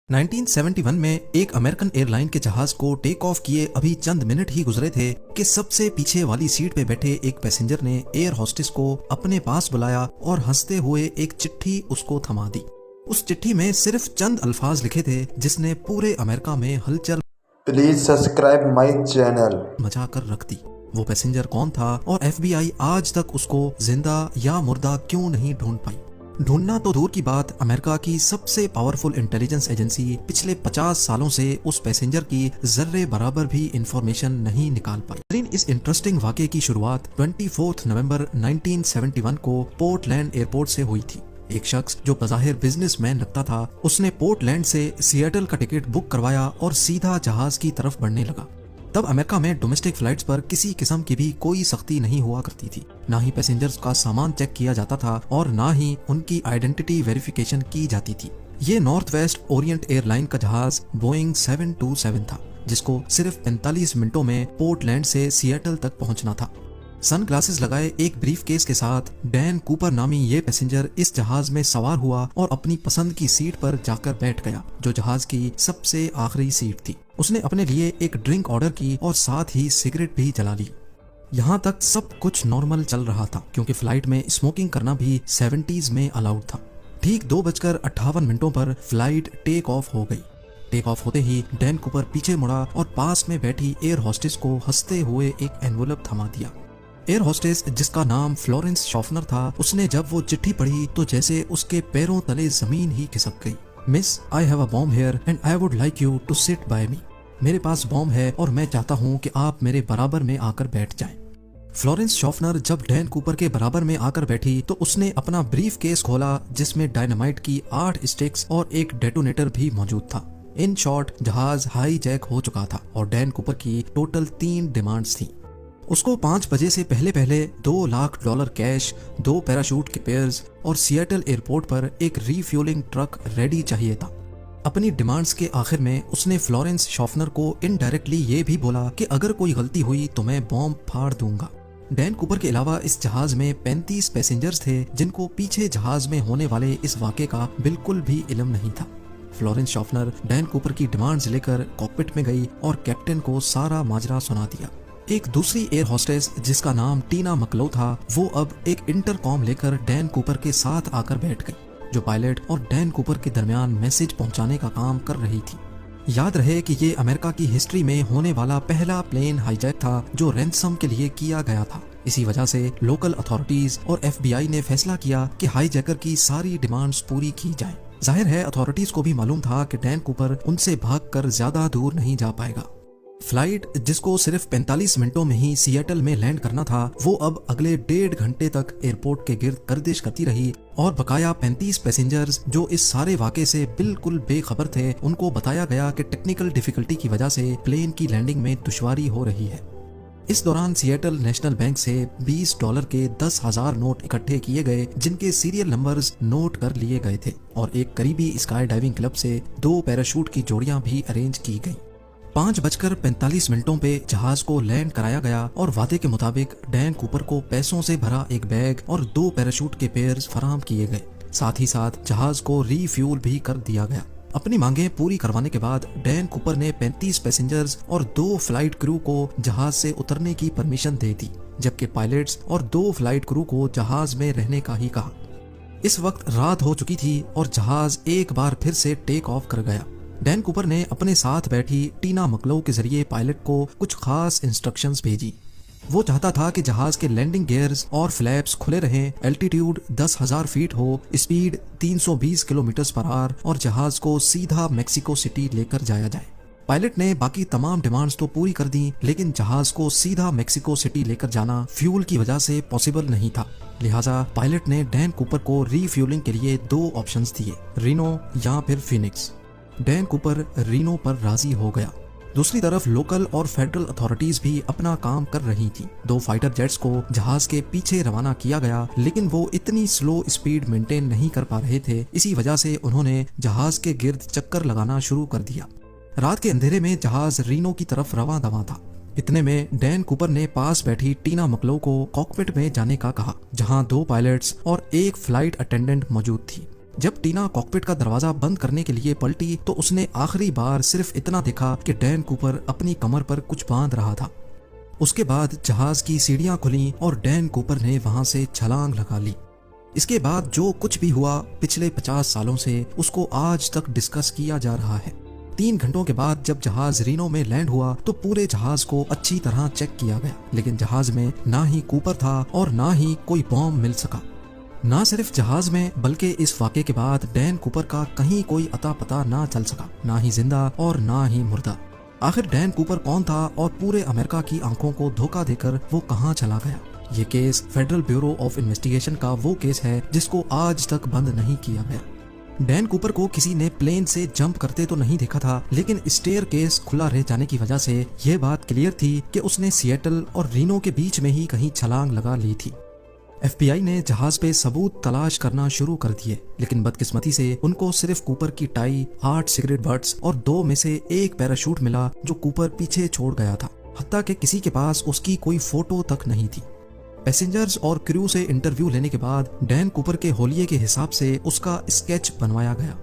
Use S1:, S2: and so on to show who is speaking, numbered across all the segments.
S1: 1971 में एक American airline के जहाज को टेक ऑफ किए अभी चंद मिनट ही गुजरे थे कि सबसे पीछे वाली सीट पे बैठे एक पैसेंजर ने एयर होस्टेस को अपने पास बुलाया और हंसते हुए एक चिट्ठी उसको थमा दी। उस चिट्ठी में सिर्फ चंद अल्फाज लिखे थे जिसने पूरे अमेरिका में हलचल
S2: प्लीज सब्सक्राइब माई चैनल
S1: मचा कर रख दी। वो पैसेंजर कौन था और FBI आज तक उसको जिंदा या मुर्दा क्यों नहीं ढूंढ पाई? ढूंढना तो दूर की बात, अमेरिका की सबसे पावरफुल इंटेलिजेंस एजेंसी पिछले 50 सालों से उस पैसेंजर की जर्रे बराबर भी इंफॉर्मेशन नहीं निकाल पाई। लेकिन इस इंटरेस्टिंग वाकये की शुरुआत 24 नवंबर 1971 को पोर्टलैंड एयरपोर्ट से हुई थी। एक शख्स जो बज़ाहिर बिजनेसमैन लगता था, उसने पोर्टलैंड से सिएटल का टिकट बुक करवाया और सीधा जहाज की तरफ बढ़ने लगा। तब अमेरिका में डोमेस्टिक फ्लाइट्स पर किसी किस्म की भी कोई सख्ती नहीं हुआ करती थी। ना ही पैसेंजर्स का सामान चेक किया जाता था और ना ही उनकी आइडेंटिटी वेरिफिकेशन की जाती थी। ये नॉर्थ वेस्ट ओरिएंट एयरलाइन का जहाज बोइंग 727 था, जिसको सिर्फ 45 मिनटों में पोर्टलैंड से सिएटल तक पहुंचना था। सन ग्लासेस लगाए एक ब्रीफकेस के साथ डैन कूपर नामी ये पैसेंजर इस जहाज में सवार हुआ और अपनी पसंद की सीट पर जाकर बैठ गया, जो जहाज की सबसे आखिरी सीट थी। उसने अपने लिए एक ड्रिंक ऑर्डर की और साथ ही सिगरेट भी जला ली। यहाँ तक सब कुछ नॉर्मल चल रहा था, क्योंकि फ्लाइट में स्मोकिंग करना भी 70s में अलाउड था। ठीक 2:58 पर फ्लाइट टेक ऑफ हो गई। टेक ऑफ होते ही डैन कूपर पीछे मुड़ा और पास में बैठी एयर होस्टेस को हंसते हुए एक एनवलप थमा दिया। एयर होस्टेस, जिसका नाम फ्लोरेंस शॉफनर था, उसने जब वो चिट्ठी पढ़ी तो जैसे उसके पैरों तले जमीन ही खिसक गई। Miss, I have a bomb here and I would like you to sit by me. मेरे पास बॉम्ब है और मैं चाहता हूँ कि आप मेरे बराबर में आकर बैठ जाएं। फ्लोरेंस शॉफनर जब डैन कूपर के बराबर में आकर बैठी तो उसने अपना ब्रीफ केस खोला, जिसमें डायनामाइट की 8 स्टिक्स और एक डेटोनेटर भी मौजूद था। इन शॉर्ट, जहाज हाई जैक हो चुका था और डैन कूपर की टोटल 3 डिमांड्स थी। उसको 5 बजे से पहले $2 लाख कैश, 2 पैराशूट के पेयर्स और सिएटल एयरपोर्ट पर एक रीफ्यूलिंग ट्रक रेडी चाहिए था। अपनी डिमांड्स के आखिर में उसने फ्लोरेंस शॉफनर को इनडायरेक्टली ये भी बोला कि अगर कोई गलती हुई तो मैं बॉम्ब फाड़ दूंगा। डैन कूपर के अलावा इस जहाज में 35 पैसेंजर्स थे, जिनको पीछे जहाज में होने वाले इस वाक़े का बिल्कुल भी इल्म नहीं था। फ्लोरेंस शॉफनर डैन कूपर की डिमांड्स लेकर कॉकपिट में गई और कैप्टन को सारा माजरा सुना दिया। एक दूसरी एयर होस्टेस, जिसका नाम टीना मकलो था, वो अब एक इंटरकॉम लेकर डैन कूपर के साथ आकर बैठ गई, जो पायलट और डैन कूपर के दरमियान मैसेज पहुंचाने का काम कर रही थी। याद रहे कि ये अमेरिका की हिस्ट्री में होने वाला पहला प्लेन हाईजैक था जो रैंसम के लिए किया गया था। इसी वजह से लोकल अथॉरिटीज और FBI ने फैसला किया कि हाईजैकर की सारी डिमांड्स पूरी की जाएं। जाहिर है अथॉरिटीज को भी मालूम था कि डैन कूपर उनसे भागकर ज्यादा दूर नहीं जा पाएगा। फ्लाइट, जिसको सिर्फ 45 मिनटों में ही सिएटल में लैंड करना था, वो अब अगले 1.5 घंटे तक एयरपोर्ट के गिर्द गर्दिश करती रही और बकाया 35 पैसेंजर्स जो इस सारे वाक़े से बिल्कुल बेखबर थे, उनको बताया गया कि टेक्निकल डिफिकल्टी की वजह से प्लेन की लैंडिंग में दुश्वारी हो रही है। इस दौरान सिएटल नेशनल बैंक से $20 के 10,000 नोट इकट्ठे किए गए, जिनके सीरियल नंबर्स नोट कर लिए गए थे, और एक करीबी स्काई डाइविंग क्लब से 2 पैराशूट की जोड़ियां भी अरेंज की गई। 5:45 पे जहाज को लैंड कराया गया और वादे के मुताबिक डैन कूपर को पैसों से भरा एक बैग और 2 पैराशूट के पेयर्स फराहम किए गए। साथ ही साथ जहाज को रीफ्यूल भी कर दिया गया। अपनी मांगें पूरी करवाने के बाद डैन कूपर ने 35 पैसेंजर्स और 2 फ्लाइट क्रू को जहाज से उतरने की परमिशन दे दी, जबकि पायलट्स और 2 फ्लाइट क्रू को जहाज में रहने का ही कहा। इस वक्त रात हो चुकी थी और जहाज एक बार फिर से टेक ऑफ कर गया। डैन कूपर ने अपने साथ बैठी टीना मकलो के जरिए पायलट को कुछ खास इंस्ट्रक्शंस भेजी। वो चाहता था कि जहाज के लैंडिंग गियर्स और फ्लैप्स खुले रहें, एल्टीट्यूड 10,000 फीट हो, स्पीड 320 किलोमीटर पर आवर और जहाज को सीधा मैक्सिको सिटी लेकर जाया जाए। पायलट ने बाकी तमाम डिमांड्स तो पूरी कर दी, लेकिन जहाज को सीधा मैक्सिको सिटी लेकर जाना फ्यूल की वजह से पॉसिबल नहीं था। लिहाजा पायलट ने डैन कूपर को रीफ्यूलिंग के लिए 2 ऑप्शंस दिए, रिनो या फिर फिनिक्स। डैन कूपर रीनो पर राजी हो गया। दूसरी तरफ लोकल और फेडरल अथॉरिटीज भी अपना काम कर रही थी। 2 फाइटर जेट्स को जहाज के पीछे रवाना किया गया, लेकिन वो इतनी स्लो स्पीड मेंटेन नहीं कर पा रहे थे। इसी वजह से उन्होंने जहाज के गिर्द चक्कर लगाना शुरू कर दिया। रात के अंधेरे में जहाज रीनो की तरफ रवां दवां था। इतने में डैन कूपर ने पास बैठी टीना मकलो को कॉकपिट में जाने का कहा, जहां 2 पायलट्स और एक फ्लाइट अटेंडेंट मौजूद थी। जब टीना कॉकपिट का दरवाजा बंद करने के लिए पलटी तो उसने आखिरी बार सिर्फ इतना देखा कि डैन कूपर अपनी कमर पर कुछ बांध रहा था। उसके बाद जहाज की सीढ़ियां खुली और डैन कूपर ने वहां से छलांग लगा ली। इसके बाद जो कुछ भी हुआ पिछले 50 सालों से उसको आज तक डिस्कस किया जा रहा है। 3 घंटों के बाद जब जहाज रीनो में लैंड हुआ तो पूरे जहाज को अच्छी तरह चेक किया गया, लेकिन जहाज में ना ही कूपर था और ना ही कोई बॉम्ब मिल सका। ना सिर्फ जहाज में बल्कि इस वाक़े के बाद डैन कूपर का कहीं कोई अता पता ना चल सका, ना ही जिंदा और ना ही मुर्दा। आखिर डैन कूपर कौन था और पूरे अमेरिका की आंखों को धोखा देकर वो कहां चला गया? ये case federal bureau of investigation का वो केस है जिसको आज तक बंद नहीं किया गया। डैन कूपर को किसी ने प्लेन से जंप करते तो नहीं देखा था, लेकिन स्टेयर केस खुला रह जाने की वजह से यह बात क्लियर थी कि उसने सिएटल और रीनो के बीच में ही कहीं छलांग लगा ली थी। FBI ने जहाज पे सबूत तलाश करना शुरू कर दिए, लेकिन बदकिस्मती से उनको सिर्फ कूपर की टाई, 8 सिगरेट बट्स और 2 में से 1 पैराशूट मिला जो कूपर पीछे छोड़ गया था। हत्ता कि किसी के पास उसकी कोई फोटो तक नहीं थी। पैसेंजर्स और क्रू से इंटरव्यू लेने के बाद डैन कूपर के होलिये के हिसाब से उसका स्केच बनवाया गया।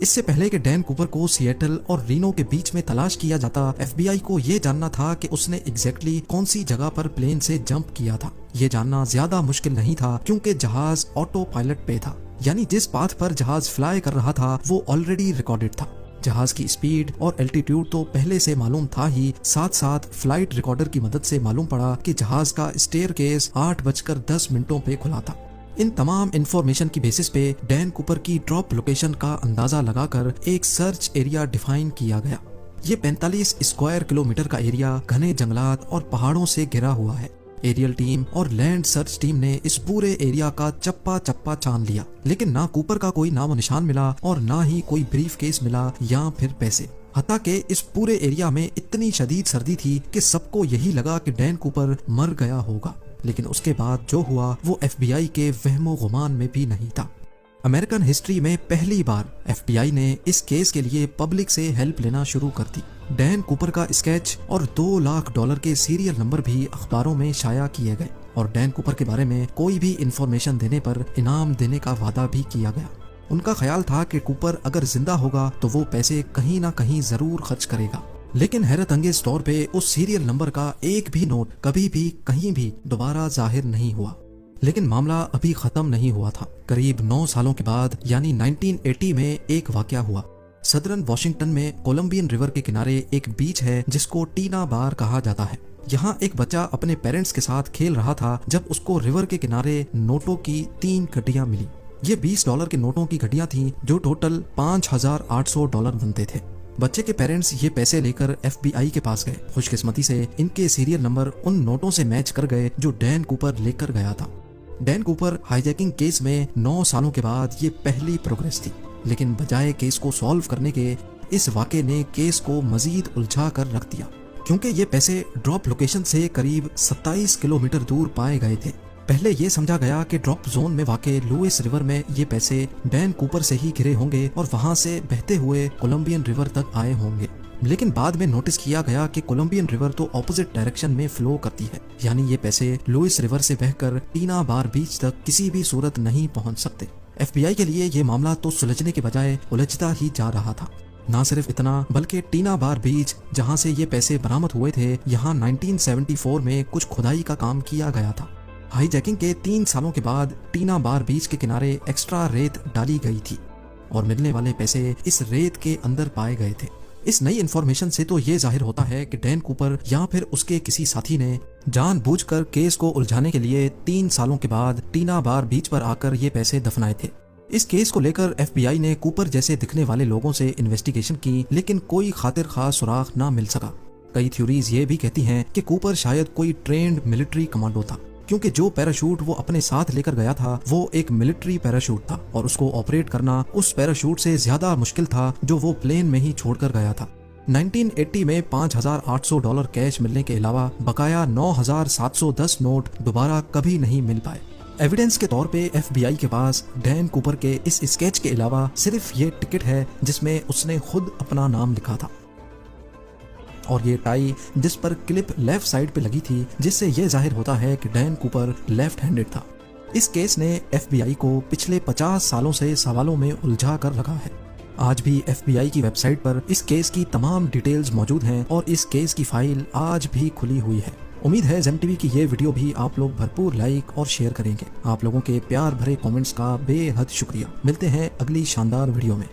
S1: इससे पहले कि डैन कूपर को सिएटल और रीनो के बीच में तलाश किया जाता, FBI को ये जानना था कि उसने एग्जैक्टली कौन सी जगह पर प्लेन से जंप किया था। ये जानना ज्यादा मुश्किल नहीं था क्योंकि जहाज ऑटो पायलट पे था, यानी जिस पाथ पर जहाज फ्लाई कर रहा था वो ऑलरेडी रिकॉर्डेड था। जहाज की स्पीड और एल्टीट्यूड तो पहले से मालूम था ही, साथ साथ फ्लाइट रिकॉर्डर की मदद से मालूम पड़ा कि जहाज का स्टेयर केस 8:10 पे खुला था। इन तमाम इंफॉर्मेशन की बेसिस पे डैन कूपर की ड्रॉप लोकेशन का अंदाजा लगाकर एक सर्च एरिया डिफाइन किया गया। ये 45 स्क्वायर किलोमीटर का एरिया घने जंगलात और पहाड़ों से घिरा हुआ है। एरियल टीम और लैंड सर्च टीम ने इस पूरे एरिया का चप्पा चप्पा छान लिया, लेकिन ना कूपर का कोई नामो निशान मिला और ना ही कोई ब्रीफ केस मिला या फिर पैसे। हत्ता के इस पूरे एरिया में इतनी शदीद सर्दी थी कि सबको यही लगा कि डैन कूपर मर गया होगा, लेकिन उसके बाद जो हुआ वो FBI के वहमो गुमान में भी नहीं था। अमेरिकन हिस्ट्री में पहली बार FBI ने इस केस के लिए पब्लिक से हेल्प लेना शुरू कर दी। डैन कूपर का स्केच और $2 लाख के सीरियल नंबर भी अखबारों में शाया किए गए और डैन कूपर के बारे में कोई भी इंफॉर्मेशन देने पर इनाम देने का वादा भी किया गया। उनका ख्याल था कि कूपर अगर जिंदा होगा तो वो पैसे कहीं ना कहीं जरूर खर्च करेगा, लेकिन हैरत अंगेज तौर पे उस सीरियल नंबर का एक भी नोट कभी भी कहीं भी दोबारा जाहिर नहीं हुआ। लेकिन मामला अभी खत्म नहीं हुआ था। करीब 9 सालों के बाद यानी 1980 में एक वाकया हुआ। सदर्न वॉशिंगटन में कोलंबियन रिवर के किनारे एक बीच है जिसको टीना बार कहा जाता है। यहाँ एक बच्चा अपने पेरेंट्स के साथ खेल रहा था जब उसको रिवर के किनारे नोटों की 3 गड्डियाँ मिली। ये $20 के नोटों की गड्डियाँ थीं जो टोटल $5,800 बनते थे। बच्चे के पेरेंट्स ये पैसे लेकर FBI के पास गए। खुशकिस्मती से इनके सीरियल नंबर उन नोटों से मैच कर गए जो डैन कूपर लेकर गया था। डैन कूपर हाईजैकिंग केस में 9 सालों के बाद ये पहली प्रोग्रेस थी, लेकिन बजाय केस को सॉल्व करने के इस वाक़े ने केस को मजीद उलझा कर रख दिया, क्योंकि ये पैसे ड्रॉप लोकेशन से करीब 27 किलोमीटर दूर पाए गए थे। पहले ये समझा गया कि ड्रॉप जोन में वाक़े लुइस रिवर में ये पैसे डैन कूपर से ही घिरे होंगे और वहां से बहते हुए कोलंबियन रिवर तक आए होंगे, लेकिन बाद में नोटिस किया गया कि कोलंबियन रिवर तो ऑपोजिट डायरेक्शन में फ्लो करती है, यानी ये पैसे लुइस रिवर से बहकर टीना बार बीच तक किसी भी सूरत नहीं पहुंच सकते। FBI के लिए ये मामला तो सुलझने के बजाय उलझता ही जा रहा था। ना सिर्फ इतना बल्कि टीना बार बीच जहां से ये पैसे बरामद हुए थे, यहाँ 1974 में कुछ खुदाई का काम किया गया था। हाईजैकिंग के 3 सालों के बाद टीना बार बीच के किनारे एक्स्ट्रा रेत डाली गई थी और मिलने वाले पैसे इस रेत के अंदर पाए गए थे। इस नई इन्फॉर्मेशन से तो ये जाहिर होता है कि डैन कूपर या फिर उसके किसी साथी ने जानबूझकर केस को उलझाने के लिए 3 सालों के बाद टीना बार बीच पर आकर ये पैसे दफनाए थे। इस केस को लेकर FBI ने कूपर जैसे दिखने वाले लोगों से इन्वेस्टिगेशन की, लेकिन कोई खातिर खास सुराग ना मिल सका। कई थ्योरीज ये भी कहती हैं कि कूपर शायद कोई ट्रेंड मिलिट्री कमांडो था, क्योंकि जो पैराशूट वो अपने साथ लेकर गया था वो एक मिलिट्री पैराशूट था और उसको ऑपरेट करना उस पैराशूट से ज्यादा मुश्किल था जो वो प्लेन में ही छोड़कर गया था। 1980 में $5,800 कैश मिलने के अलावा बकाया 9,710 नोट दोबारा कभी नहीं मिल पाए। एविडेंस के तौर पे FBI के पास डैन कूपर के इस स्केच के अलावा सिर्फ ये टिकट है जिसमें उसने खुद अपना नाम लिखा था और ये टाई जिस पर क्लिप लेफ्ट साइड पे लगी थी, जिससे ये जाहिर होता है कि डैन कूपर लेफ्ट हैंडेड था। इस केस ने FBI को पिछले 50 सालों से सवालों में उलझा कर रखा है। आज भी FBI की वेबसाइट पर इस केस की तमाम डिटेल्स मौजूद हैं और इस केस की फाइल आज भी खुली हुई है। उम्मीद है जेम टीवी की ये वीडियो भी आप लोग भरपूर लाइक और शेयर करेंगे। आप लोगों के प्यार भरे कमेंट्स का बेहद शुक्रिया। मिलते हैं अगली शानदार वीडियो में।